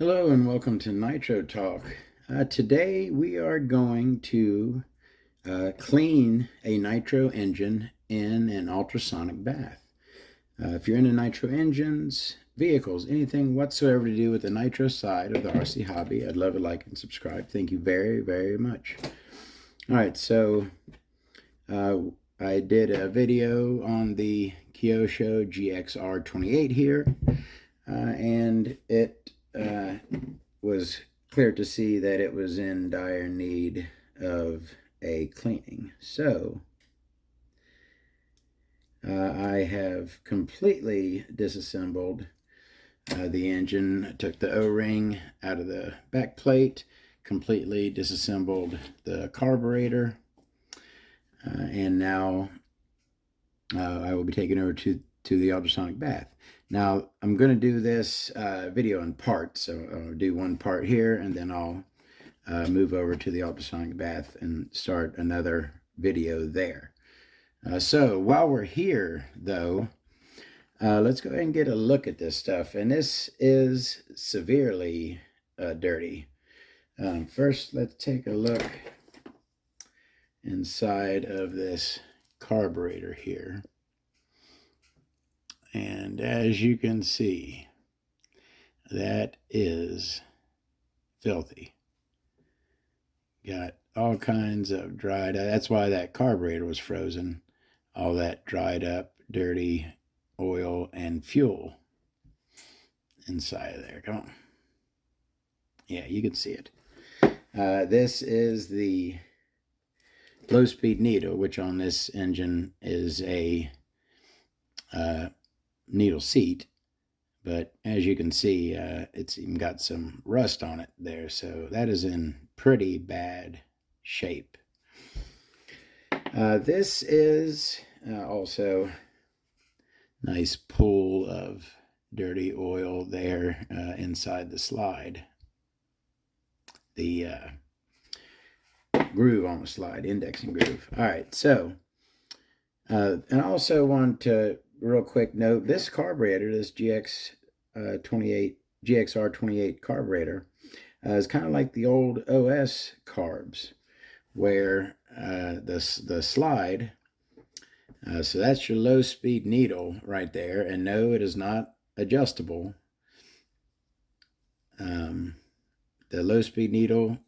Hello and welcome to Nitro Talk. Today we are going to clean a nitro engine in an ultrasonic bath. If you're into nitro engines, vehicles, anything whatsoever to do with the nitro side of the RC hobby, I'd love to like and subscribe. Thank you very, very much. All right, so I did a video on the Kyosho GXR28 here, and it was clear to see that it was in dire need of a cleaning. So I have completely disassembled the engine. Took the O-ring out of the back plate, completely disassembled the carburetor, and now I will be taking over to the ultrasonic bath. Now, I'm going to do this video in parts, so I'll do one part here, and then I'll move over to the ultrasonic bath and start another video there. So while we're here, though, let's go ahead and get a look at this stuff. And this is severely dirty. First, let's take a look inside of this carburetor here. And as you can see, that is filthy. Got all kinds of dried up. That's why that carburetor was frozen. All that dried up, dirty oil and fuel inside of there. Come on. Yeah, you can see it. This is the low-speed needle, which on this engine is a needle seat, but as you can see, it's even got some rust on it there, so that is in pretty bad shape. This is also nice pool of dirty oil there inside the slide, the groove on the slide, indexing groove. All right, so and I also want to real quick note, this carburetor, this GXR28 carburetor, is kind of like the old OS carbs, where the slide, so that's your low speed needle right there, and no, it is not adjustable. The low speed needle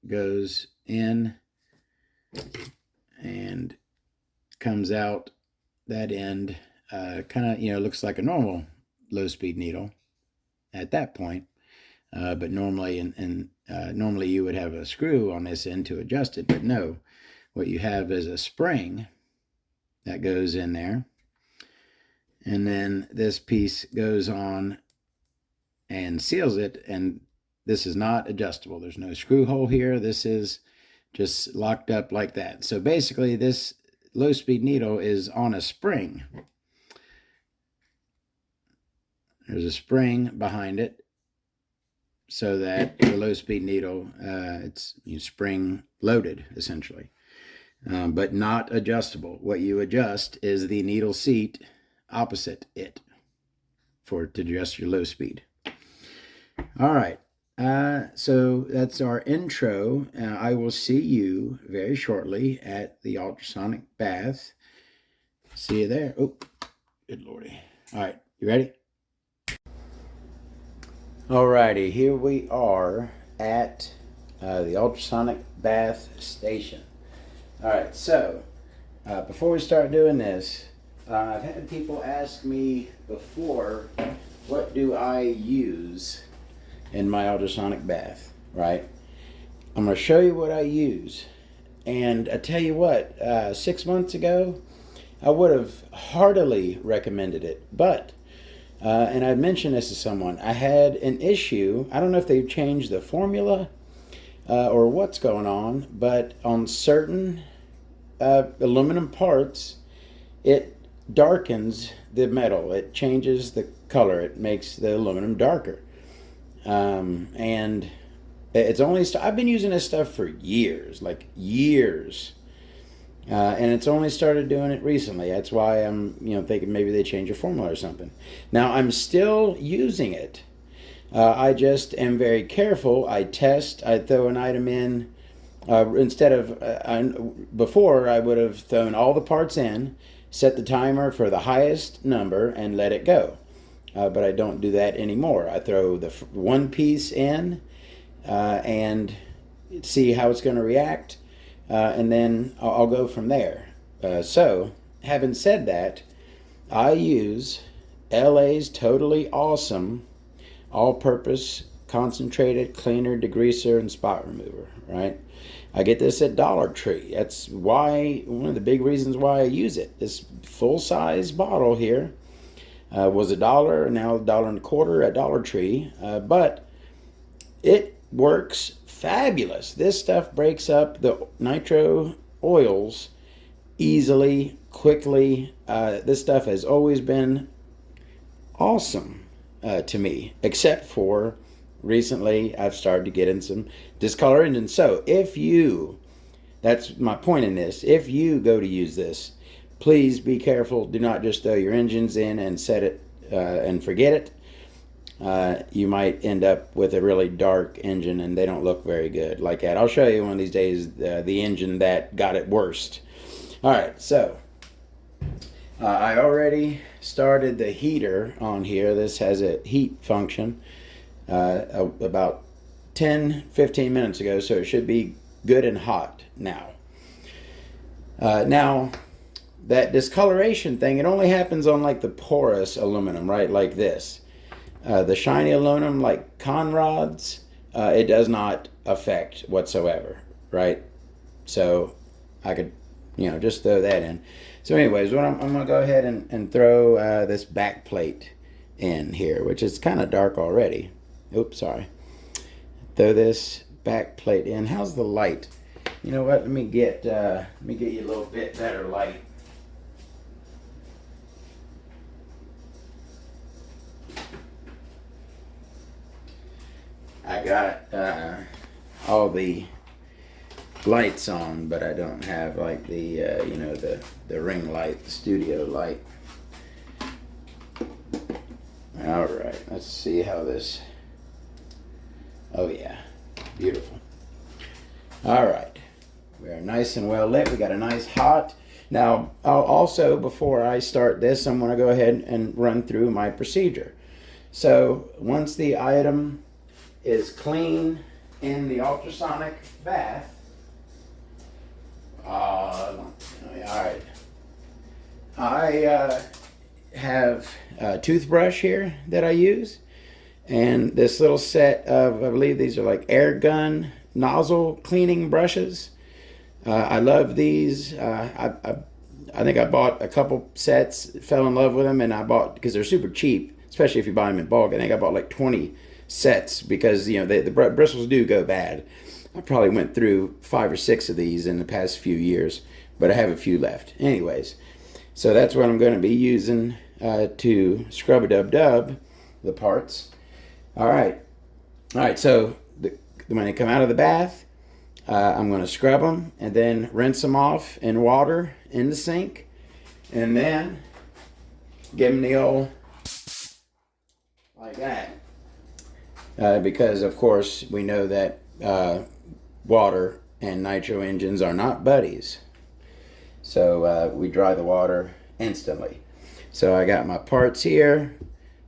goes in and comes out that end. Kind of, looks like a normal low-speed needle at that point, but normally, normally you would have a screw on this end to adjust it, but no, what you have is a spring that goes in there, and then this piece goes on and seals it, and this is not adjustable. There's no screw hole here. This is just locked up like that. So basically, this low-speed needle is on a spring. There's a spring behind it so that the low-speed needle, it's spring loaded essentially, but not adjustable. What you adjust is the needle seat opposite it to adjust your low speed. All right, so that's our intro. I will see you very shortly at the ultrasonic bath. See you there. Oh, good lordy. All right, you ready? Alrighty, here we are at the ultrasonic bath station. Alright, so before we start doing this, I've had people ask me before, what do I use in my ultrasonic bath, right? I'm going to show you what I use. And I tell you what, 6 months ago, I would have heartily recommended it, but and I mentioned this to someone. I had an issue. I don't know if they've changed the formula or what's going on, but on certain aluminum parts, it darkens the metal. It changes the color. It makes the aluminum darker. And it's only I've been using this stuff for years, like years. And it's only started doing it recently. That's why I'm, thinking maybe they change a formula or something. Now, I'm still using it. I just am very careful. I test. I throw an item in. Instead of before, I would have thrown all the parts in, set the timer for the highest number, and let it go. But I don't do that anymore. I throw the one piece in and see how it's going to react, and then I'll go from there. So, having said that, I use LA's Totally Awesome all-purpose concentrated cleaner, degreaser, and spot remover, right? I get this at Dollar Tree. That's why, one of the big reasons why I use it. This full-size bottle here was $1, now $1.25 at Dollar Tree, but it works fabulous. This stuff breaks up the nitro oils easily, quickly. This stuff has always been awesome to me, except for recently I've started to get in some discoloration. And so if you, that's my point in this, if you go to use this, please be careful. Do not just throw your engines in and set it and forget it. You might end up with a really dark engine and they don't look very good like that. I'll show you one of these days the engine that got it worst. All right, so I already started the heater on here. This has a heat function about 10-15 minutes ago, so it should be good and hot now. Now, that discoloration thing, it only happens on like the porous aluminum, right? Like this. The shiny aluminum, like Conrad's, it does not affect whatsoever, right? So I could, just throw that in. So anyways, I'm going to go ahead and throw this backplate in here, which is kind of dark already. Oops, sorry. Throw this backplate in. How's the light? You know what? Let me get you a little bit better light. I got all the lights on, but I don't have like the the ring light, the studio light. All right, let's see how this. Oh yeah, beautiful. All right, we are nice and well lit. We got a nice hot. Now, I'll also, before I start this, I'm going to go ahead and run through my procedure. So once the item is clean in the ultrasonic bath, all right, I have a toothbrush here that I use, and this little set of, I believe these are like air gun nozzle cleaning brushes. I love these. I think I bought a couple sets, fell in love with them, and I bought, because they're super cheap, especially if you buy them in bulk. I think I bought like 20 sets because the bristles do go bad. I probably went through 5 or 6 of these in the past few years, but I have a few left. Anyways, so that's what I'm going to be using to scrub-a-dub-dub the parts. All right. So when they come out of the bath, I'm going to scrub them and then rinse them off in water in the sink, and then give them the old like that. Because of course we know that water and nitro engines are not buddies. So we dry the water instantly. So I got my parts here.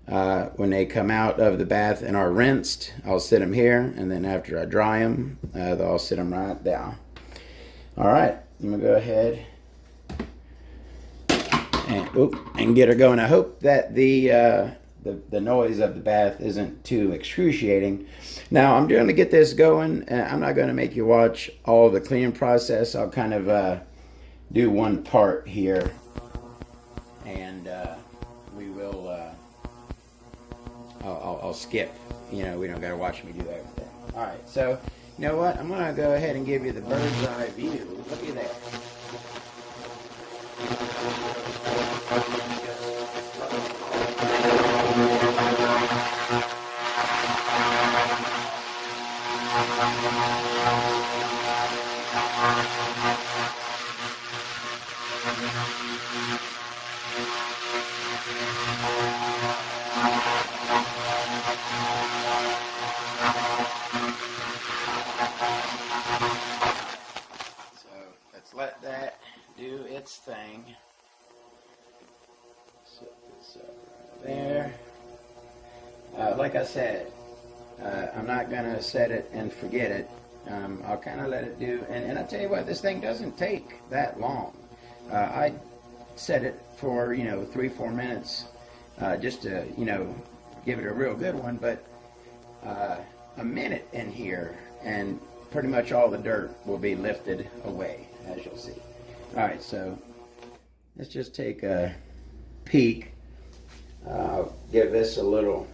When they come out of the bath and are rinsed, I'll sit them here, and then after I dry them, I'll sit them right down. All right, I'm gonna go ahead and get her going. I hope that the noise of the bath isn't too excruciating. Now I'm going to get this going. I'm not going to make you watch all the cleaning process. I'll kind of do one part here, and we will. I'll skip. We don't got to watch me do everything. All right. So you know what? I'm going to go ahead and give you the bird's eye view. Look at that. like I said, I'm not going to set it and forget it. I'll kind of let it do, and I tell you what, this thing doesn't take that long. I set it for, 3-4 minutes, just to, give it a real good one, but a minute in here, and pretty much all the dirt will be lifted away, as you'll see. Alright, so let's just take a peek. I'll give this a little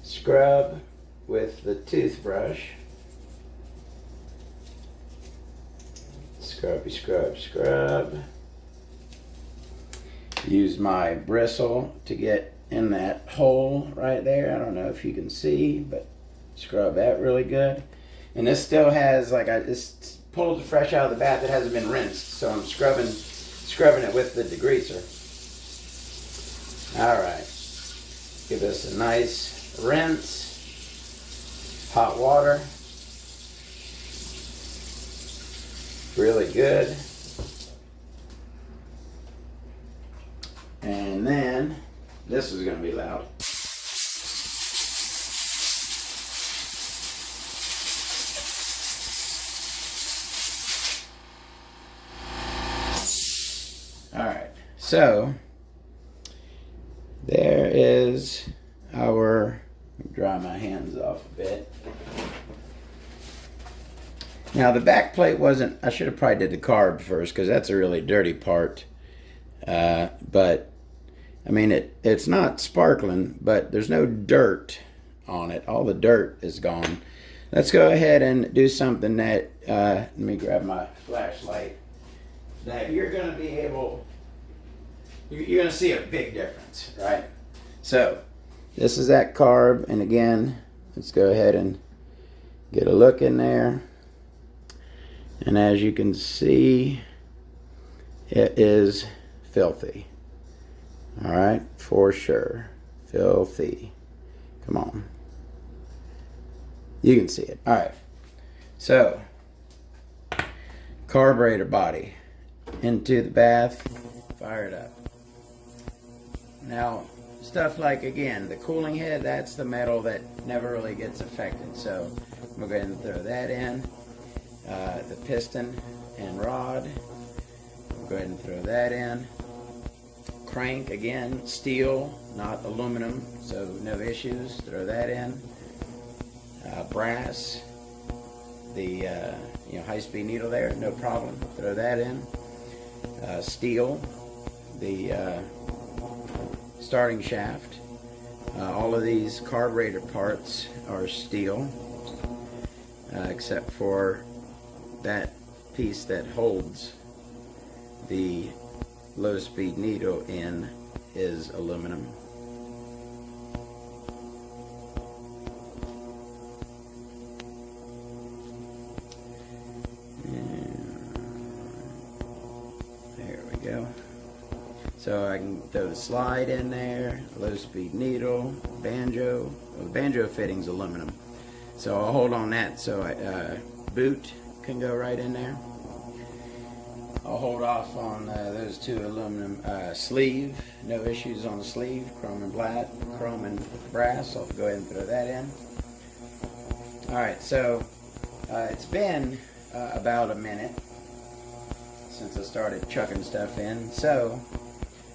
scrub with the toothbrush. Scrubby, scrub, scrub. Use my bristle to get in that hole right there. I don't know if you can see, but scrub that really good. And this still has, like, I just pulled it fresh out of the bath. It hasn't been rinsed, so I'm scrubbing it with the degreaser. All right, give this a nice rinse. Hot water, really good. And then this is going to be loud. All right, so there is our, dry my hands off a bit. Now the back plate wasn't, I should have probably did the carb first because that's a really dirty part. But I mean, it's not sparkling, but there's no dirt on it. All the dirt is gone. Let's go ahead and do something that, let me grab my flashlight, that you're going to be able, you're going to see a big difference, right? So this is that carb, and again, let's go ahead and get a look in there. And as you can see, it is filthy. All right, for sure. Filthy. Come on. You can see it. All right. So, carburetor body into the bath, fire it up. Now, stuff like, again, the cooling head, that's the metal that never really gets affected. So, I'm going to go ahead and throw that in. The piston and rod, we'll go ahead and throw that in. Crank, again, steel, not aluminum, so no issues, throw that in. Brass, the high-speed needle there, no problem, throw that in. Steel, the starting shaft. All of these carburetor parts are steel, except for that piece that holds the low-speed needle in is aluminum. There we go. So I can throw the slide in there, low-speed needle, banjo. Well, the banjo fitting's aluminum, so I'll hold on that. So boot can go right in there. I'll hold off on those two aluminum sleeve. No issues on the sleeve. Chrome and brass. I'll go ahead and throw that in. Alright, so it's been about a minute since I started chucking stuff in. So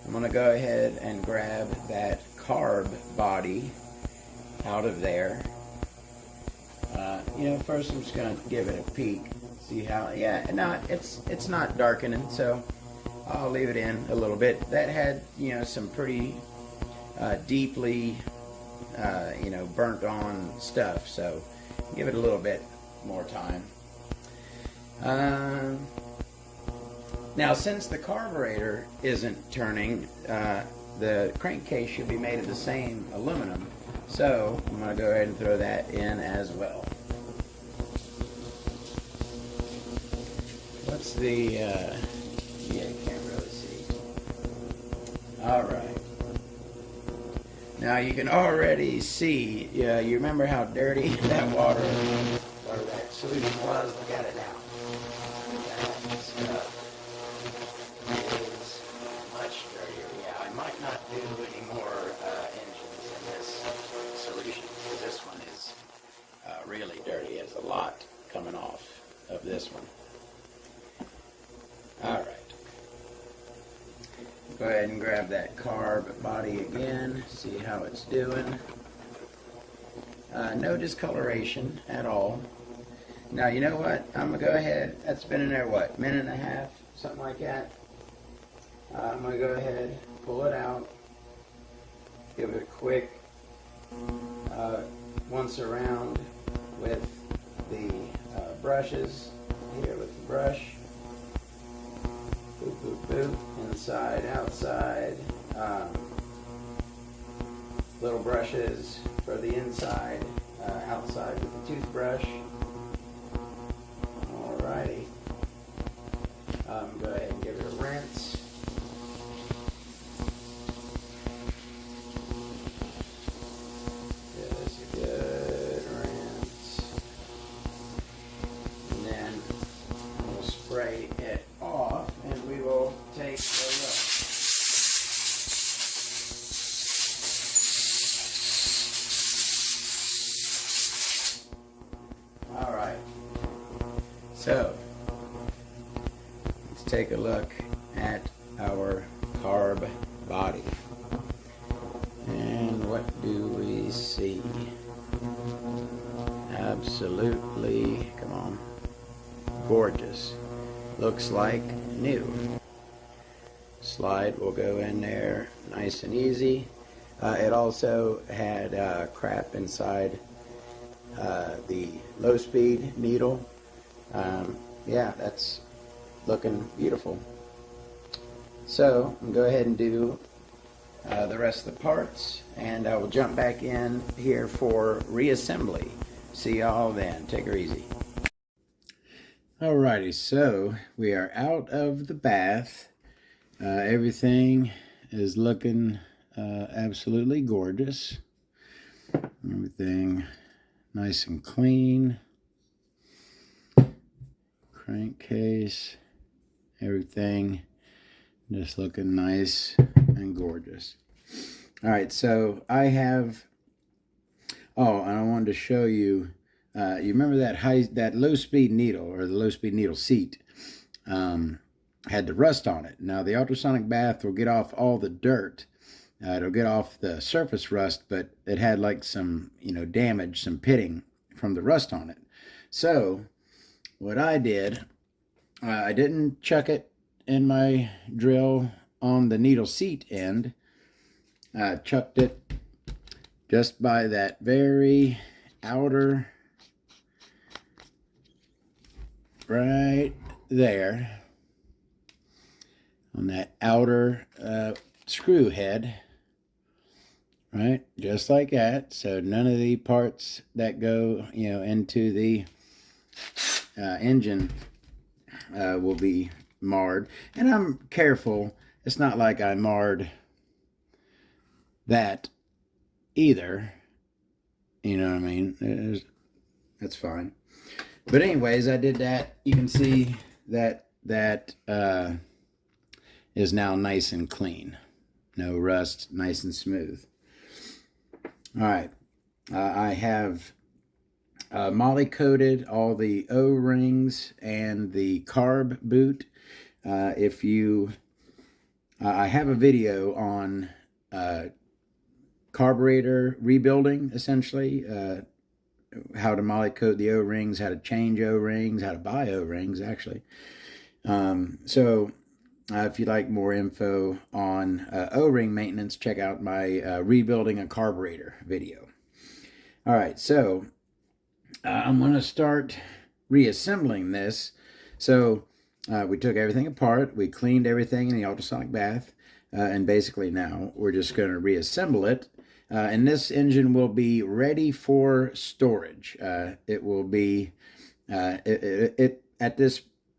I'm going to go ahead and grab that carb body out of there. First I'm just going to give it a peek. See how, no, it's not darkening, so I'll leave it in a little bit. That had, some pretty deeply, burnt on stuff, so give it a little bit more time. Now, since the carburetor isn't turning, the crankcase should be made of the same aluminum, so I'm going to go ahead and throw that in as well. What's the, you can't really see. Alright. Now you can already see, you remember how dirty that water, or that solution was? Look at it now. That stuff is much dirtier. Yeah, I might not do any more engines in this coming off of this one. All right. Go ahead and grab that carb body again, see how it's doing. No discoloration at all. Now, you know what? I'm going to go ahead. That's been in there, what, minute and a half? Something like that. I'm going to go ahead, pull it out, give it a quick once around with the brushes. Here with the brush. Boop, boop, boop. Inside, outside. Little brushes for the inside, outside with the toothbrush. Alrighty. Go ahead and give it a rinse. Give this a good rinse. And then we'll spray it off and we will take a look. Alright. So, let's take a look at our carb body. And what do we see? Absolutely, come on, gorgeous. Looks like new. Slide will go in there nice and easy. It also had crap inside the low speed needle. Yeah, that's looking beautiful. So I'm go ahead and do the rest of the parts, and I will jump back in here for reassembly. See y'all then. Take her easy. Alrighty, so we are out of the bath. Everything is looking absolutely gorgeous. Everything nice and clean. Crankcase, everything just looking nice and gorgeous. All right, so I have, and I wanted to show you, you remember that low speed needle, or the low speed needle seat, had the rust on it. Now the ultrasonic bath will get off all the dirt. It'll get off the surface rust, but it had like some, damage, some pitting from the rust on it. So what I did, I didn't chuck it in my drill on the needle seat end. I chucked it just by that very outer, right there, on that outer screw head, right, just like that. So none of the parts that go, into the engine will be marred. And I'm careful. It's not like I marred that either. You know what I mean? That's fine. But anyways, I did that. You can see that is now nice and clean. No rust, nice and smooth. All right. I have Molly coated all the O-rings and the carb boot. I have a video on carburetor rebuilding, essentially, how to Molly coat the O-rings, how to change O-rings, how to buy O-rings, actually. So if you'd like more info on O-ring maintenance, check out my rebuilding a carburetor video. All right, so I'm going to start reassembling this. So we took everything apart, we cleaned everything in the ultrasonic bath, and basically now we're just going to reassemble it. And this engine will be ready for storage. It will be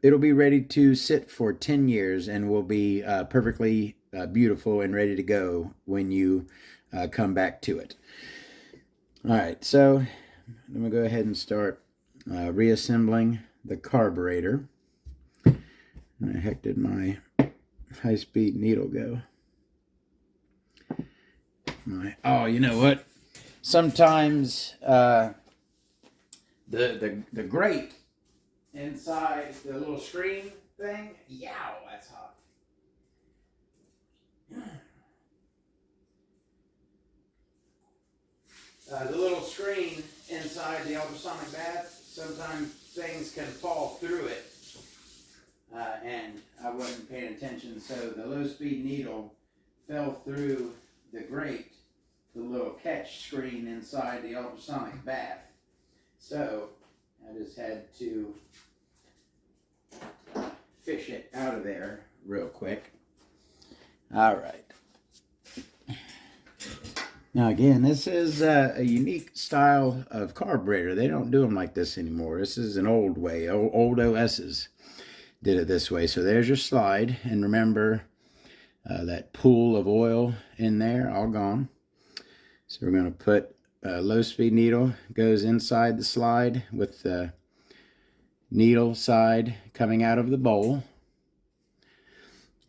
it'll be ready to sit for 10 years and will be perfectly beautiful and ready to go when you come back to it. All right, so I'm going to go ahead and start reassembling the carburetor. Where the heck did my high-speed needle go? Oh, you know what? Sometimes the grate inside the little screen thing. Yow, that's hot. The little screen inside the ultrasonic bath, sometimes things can fall through it, and I wasn't paying attention, so the low-speed needle fell through the grate, the little catch screen inside the ultrasonic bath. So I just had to fish it out of there real quick. All right. Now again, this is a unique style of carburetor. They don't do them like this anymore. This is an old way. Old OSs did it this way. So there's your slide. And remember that pool of oil in there, all gone. So we're going to put a low-speed needle, goes inside the slide with the needle side coming out of the bowl.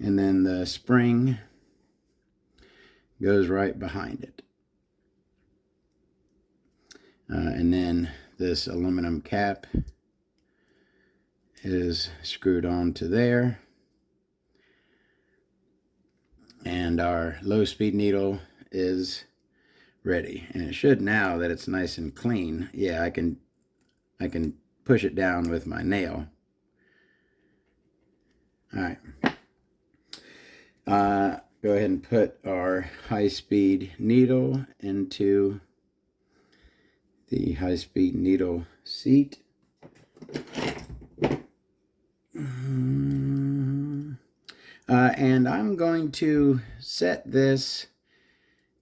And then the spring goes right behind it. And then this aluminum cap is screwed onto there. And our low-speed needle is ready. And it should, now that it's nice and clean. Yeah, I can push it down with my nail. All right. Go ahead and put our high-speed needle into the high-speed needle seat. And I'm going to set this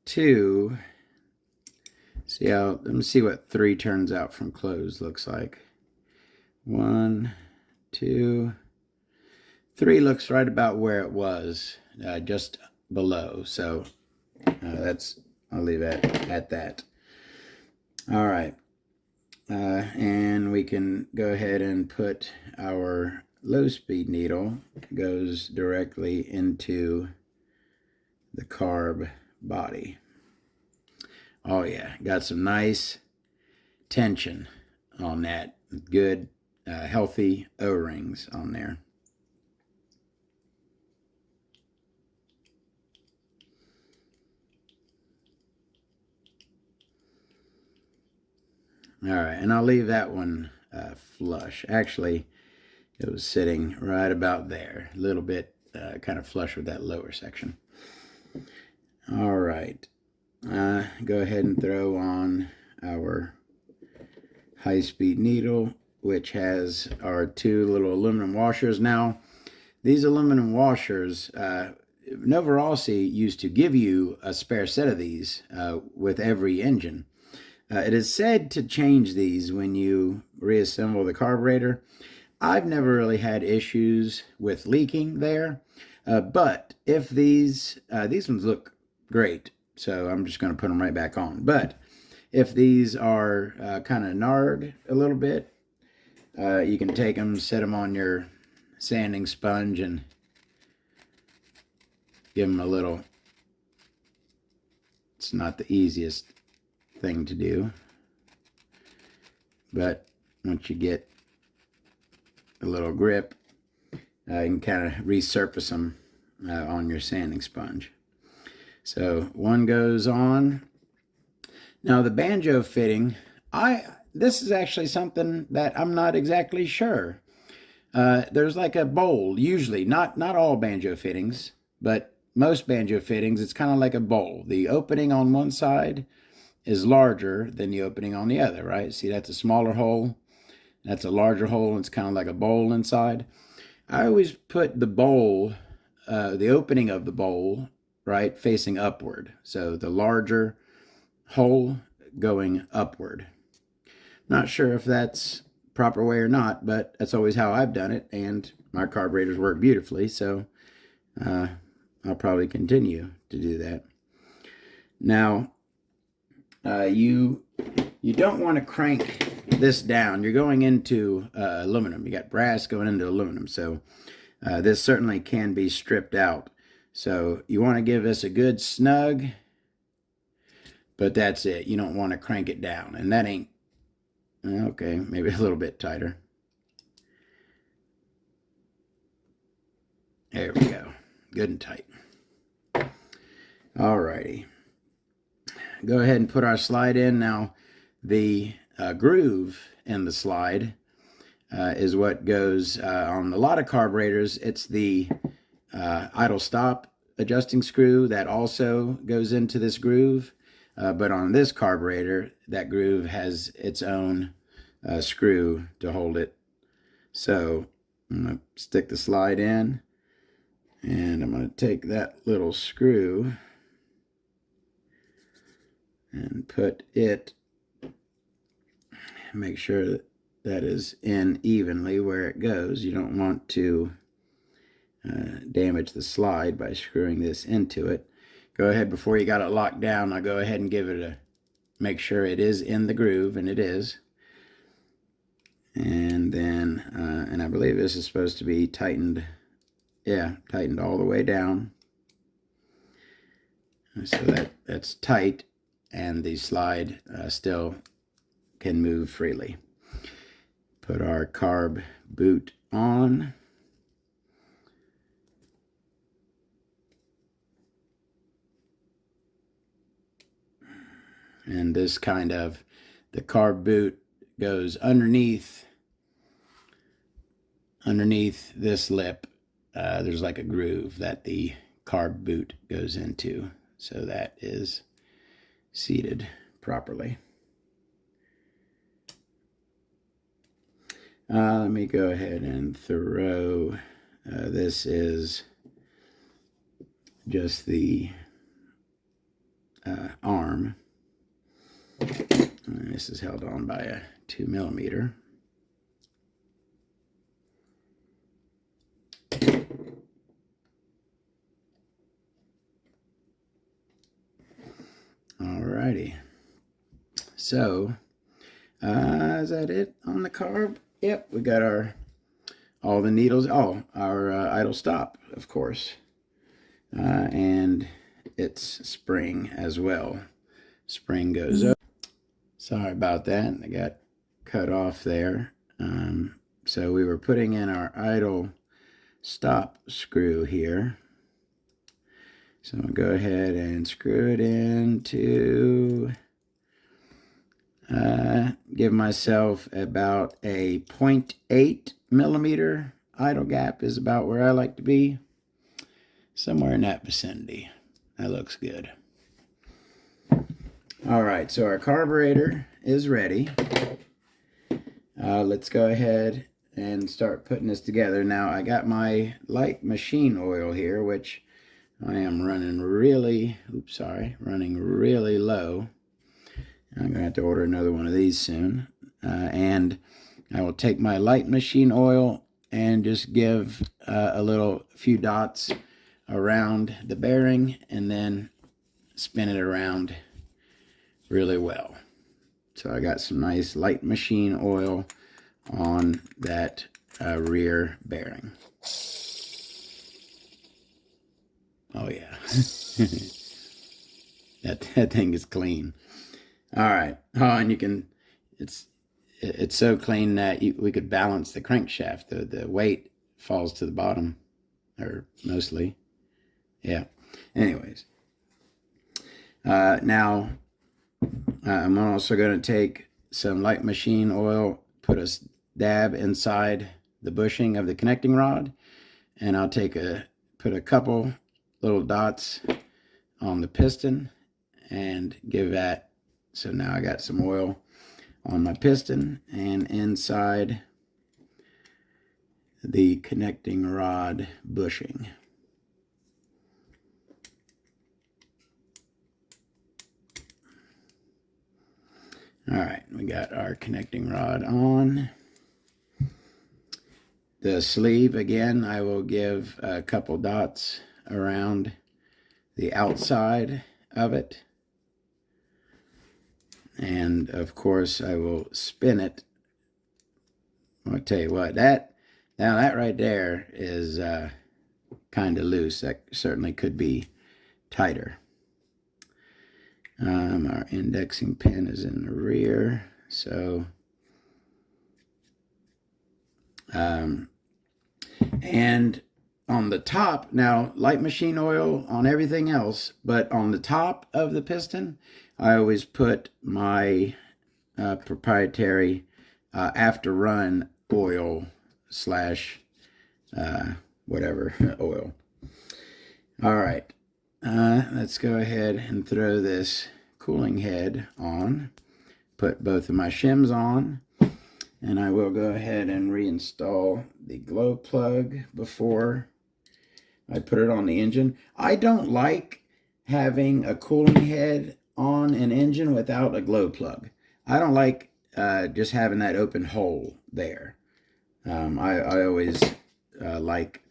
to, let me see what 3 turns out from closed looks like. 1, 2, 3 looks right about where it was, just below. So I'll leave it at that. All right, and we can go ahead and put our low-speed needle, goes directly into the carb body. Oh yeah, got some nice tension on that. Good, healthy O-rings on there. All right, and I'll leave that one flush. Actually, it was sitting right about there, a little bit kind of flush with that lower section. All right, go ahead and throw on our high-speed needle, which has our 2 little aluminum washers. Now, these aluminum washers, Nova Rossi used to give you a spare set of these with every engine. It is said to change these when you reassemble the carburetor. I've never really had issues with leaking there, but if these ones look great, so I'm just going to put them right back on. But if these are kind of gnarred a little bit, you can take them, set them on your sanding sponge, and give them a little. It's not the easiest thing to do, but once you get a little grip, you can kind of resurface them on your sanding sponge. So one goes on. Now the banjo fitting, this is actually something that I'm not exactly sure. There's like a bowl, usually, not all banjo fittings, but most banjo fittings, it's kind of like a bowl. The opening on one side is larger than the opening on the other, right? See, that's a smaller hole. That's a larger hole, and it's kind of like a bowl inside. I always put the bowl, the opening of the bowl, right, facing upward. So the larger hole going upward. Not sure if that's proper way or not, but that's always how I've done it, and my carburetors work beautifully, so I'll probably continue to do that. Now, you don't want to crank this down. You're going into aluminum. You got brass going into aluminum, so this certainly can be stripped out. So you want to give this a good snug, but that's it. You don't want to crank it down, and that ain't, okay, maybe a little bit tighter. There we go. Good and tight. Alrighty. Go ahead and put our slide in. Now, the groove in the slide is what goes on a lot of carburetors. It's the idle stop adjusting screw that also goes into this groove. But on this carburetor, that groove has its own screw to hold it. So I'm going to stick the slide in, and I'm going to take that little screw and put it, make sure that that is in evenly where it goes. You don't want to damage the slide by screwing this into it. Go ahead, before you got it locked down, I'll go ahead and give it a, make sure it is in the groove, and it is. And then, and I believe this is supposed to be tightened, yeah, tightened all the way down. So that's tight, and the slide still can move freely. Put our carb boot on. And this kind of, the carb boot goes underneath this lip. There's like a groove that the carb boot goes into. So that is seated properly. Let me go ahead and throw, this is just the arm. And this is held on by a 2mm. Alrighty. So, is that it on the carb? Yep, we got all the needles. Oh, our idle stop, of course, and its spring as well. Spring goes up. Sorry about that. I got cut off there. So we were putting in our idle stop screw here. So I'm going to go ahead and screw it into, give myself about a 0.8mm idle gap is about where I like to be. Somewhere in that vicinity. That looks good. All right, so our carburetor is ready. Let's go ahead and start putting this together. Now, I got my light machine oil here, which I am running really, running really low. I'm going to have to order another one of these soon. And I will take my light machine oil and just give a few dots around the bearing, and then spin it around really well. So I got some nice light machine oil on that rear bearing. Oh yeah. that thing is clean. All right. Oh, and you can, it's so clean that we could balance the crankshaft. The weight falls to the bottom, or mostly. Yeah. Anyways. Now, I'm also going to take some light machine oil, put a dab inside the bushing of the connecting rod, and I'll put a couple little dots on the piston and give that. So now I got some oil on my piston and inside the connecting rod bushing. All right, we got our connecting rod on. The sleeve, again, I will give a couple dots around the outside of it. And of course, I will spin it. I'll tell you what, now that right there is kind of loose. That certainly could be tighter. Our indexing pin is in the rear, so and on the top, now light machine oil on everything else, but on the top of the piston, I always put my proprietary after run oil slash whatever oil. All right, let's go ahead and throw this cooling head on. Put both of my shims on, and I will go ahead and reinstall the glow plug before I put it on the engine. I don't like having a cooling head on an engine without a glow plug. I don't like just having that open hole there. I always like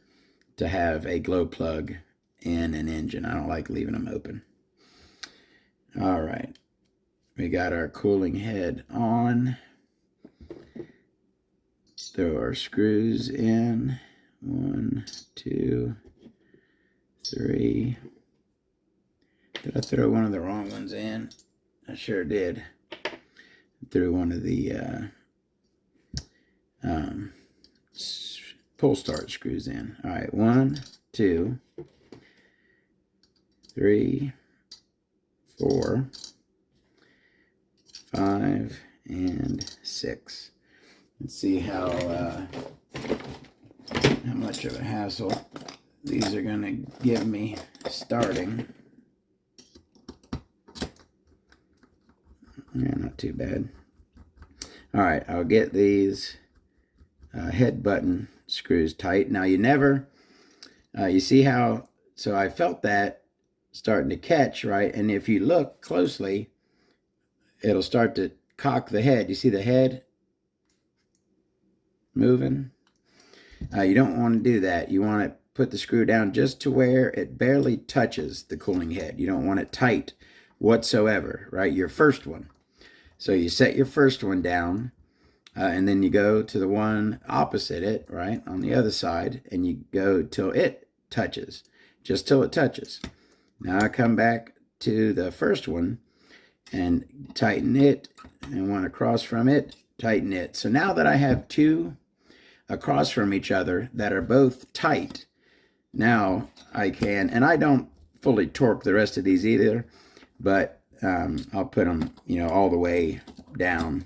to have a glow plug in an engine. I don't like leaving them open. All right, we got our cooling head on. Throw our screws in. 1, 2, 3. Did I throw one of the wrong ones in? I sure did. Threw one of the pull start screws in. All right, 1, 2, 3, 4, 5, and 6. Let's see how much of a hassle these are going to give me starting. Yeah, not too bad. All right, I'll get these head button screws tight. Now you never, you see how, so I felt that starting to catch, right? And if you look closely, it'll start to cock the head. You see the head moving? You don't want to do that. You want to put the screw down just to where it barely touches the cooling head. You don't want it tight whatsoever, right? Your first one. So you set your first one down, and then you go to the one opposite it, right, on the other side, and you go till it touches, just till it touches. Now I come back to the first one and tighten it, and one across from it, tighten it. So now that I have two across from each other that are both tight, now I can, and I don't fully torque the rest of these either, but I'll put them, all the way down,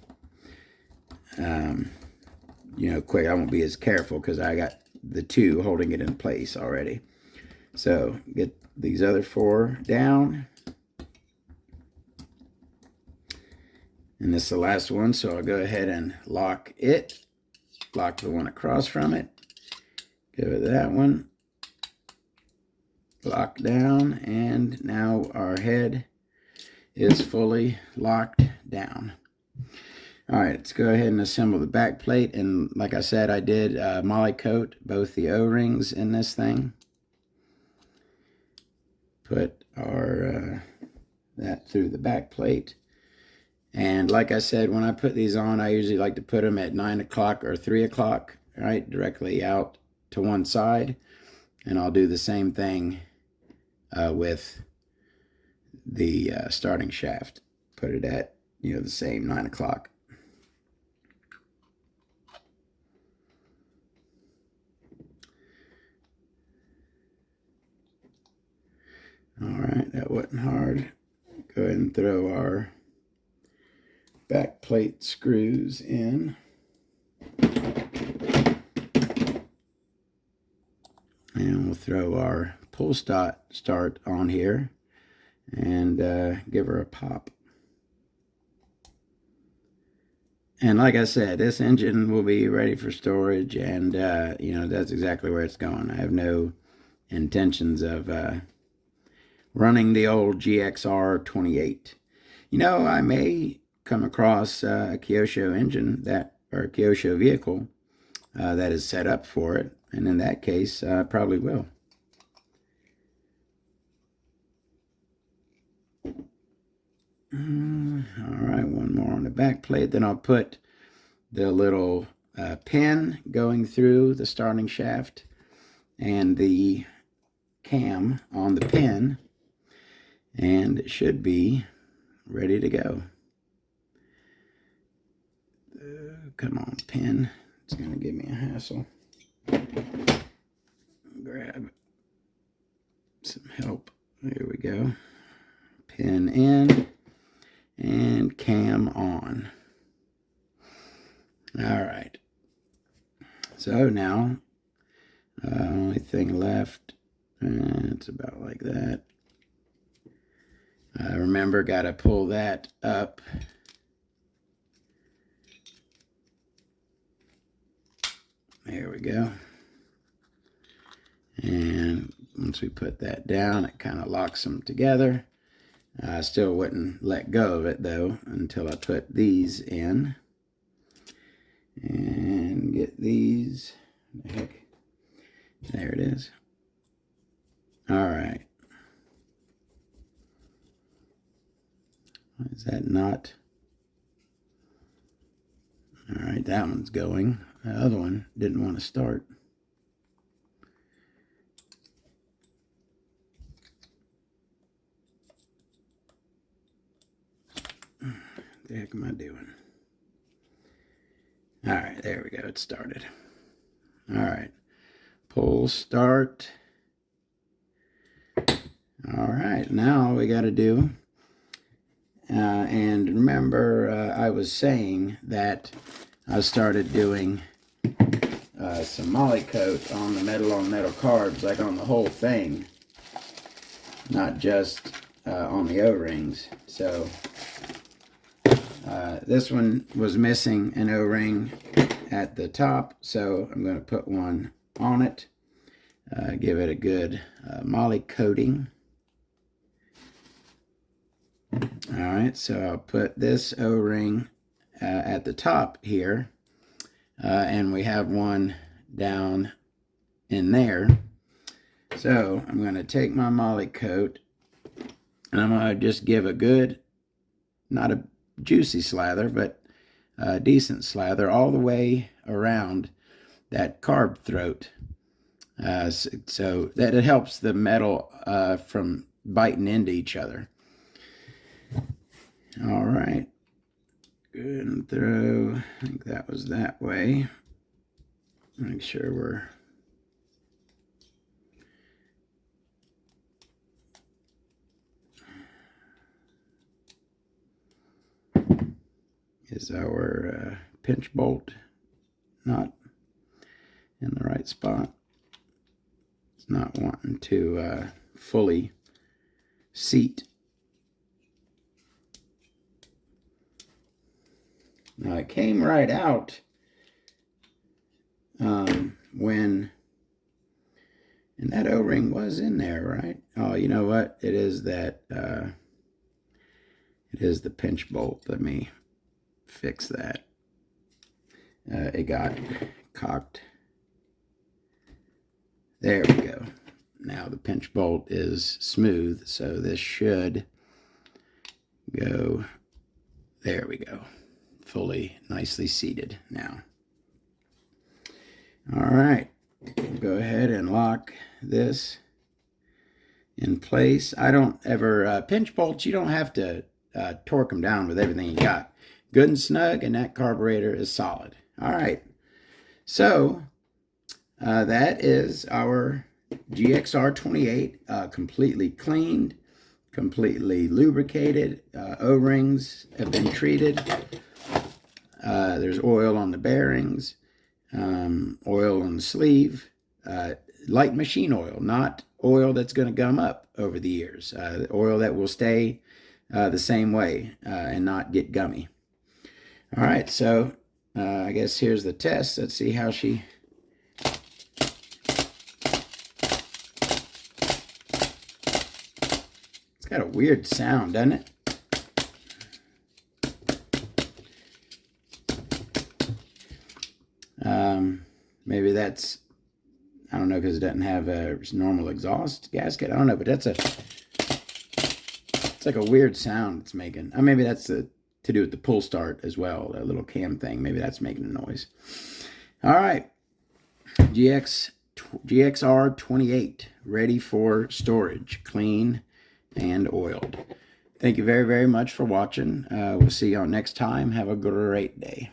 quick. I won't be as careful because I got the two holding it in place already. So get these other 4 down. And this is the last one, so I'll go ahead and lock it. Lock the one across from it. Go with that one. Lock down, and now our head is fully locked down. All right, let's go ahead and assemble the back plate. And like I said, I did moly coat both the O-rings in this thing. Put our that through the back plate. And like I said, when I put these on, I usually like to put them at 9 o'clock or 3 o'clock, right, directly out to one side. And I'll do the same thing with the starting shaft. Put it at, the same 9 o'clock. All right, that wasn't hard. Go ahead and throw our back plate screws in. And we'll throw our pull start on here and give her a pop. And like I said, this engine will be ready for storage, and that's exactly where it's going. I have no intentions of running the old GXR 28. I may come across a Kyosho engine or a Kyosho vehicle that is set up for it, and in that case, I probably will. All right, one more on the back plate. Then I'll put the little pin going through the starting shaft and the cam on the pin, and it should be ready to go. Come on, pin. It's going to give me a hassle. Grab in and cam on. All right. So now, only thing left, it's about like that. Remember, got to pull that up. There we go. And once we put that down, it kind of locks them together. I still wouldn't let go of it, though, until I put these in. And get these. The heck? There it is. All right. Is that not? All right, that one's going. The other one didn't want to start. What the heck am I doing? All right, there we go. It started. All right. Pull start. All right, now we got to do, and remember I was saying that I started doing some moly coat on the metal carbs, like on the whole thing, not just on the O-rings. So this one was missing an O-ring at the top, so I'm going to put one on it, give it a good moly coating. All right, so I'll put this O-ring at the top here, and we have one down in there. So I'm going to take my moly coat, and I'm going to just give a good, not a juicy slather, but a decent slather all the way around that carb throat, so that it helps the metal from biting into each other. All right, good and throw. I think that was that way. Make sure we're is our pinch bolt not in the right spot? It's not wanting to fully seat. Now it came right out when, and that O-ring was in there, right? Oh, you know what? It is that, it is the pinch bolt. Let me fix that. It got cocked. There we go. Now the pinch bolt is smooth, so this should go, there we go. Fully, nicely seated now. All right, go ahead and lock this in place. I don't ever, pinch bolts, you don't have to torque them down with everything you got. Good and snug, and that carburetor is solid. All right, so that is our GXR 28, completely cleaned, completely lubricated. O-rings have been treated. There's oil on the bearings, oil on the sleeve, light machine oil, not oil that's going to gum up over the years. Oil that will stay the same way and not get gummy. All right, so I guess here's the test. Let's see how she... It's got a weird sound, doesn't it? Maybe that's, I don't know, because it doesn't have a normal exhaust gasket. I don't know, but that's it's like a weird sound it's making. Maybe that's to do with the pull start as well, a little cam thing. Maybe that's making a noise. All right, GXR 28, ready for storage, clean and oiled. Thank you very, very much for watching. We'll see y'all next time. Have a great day.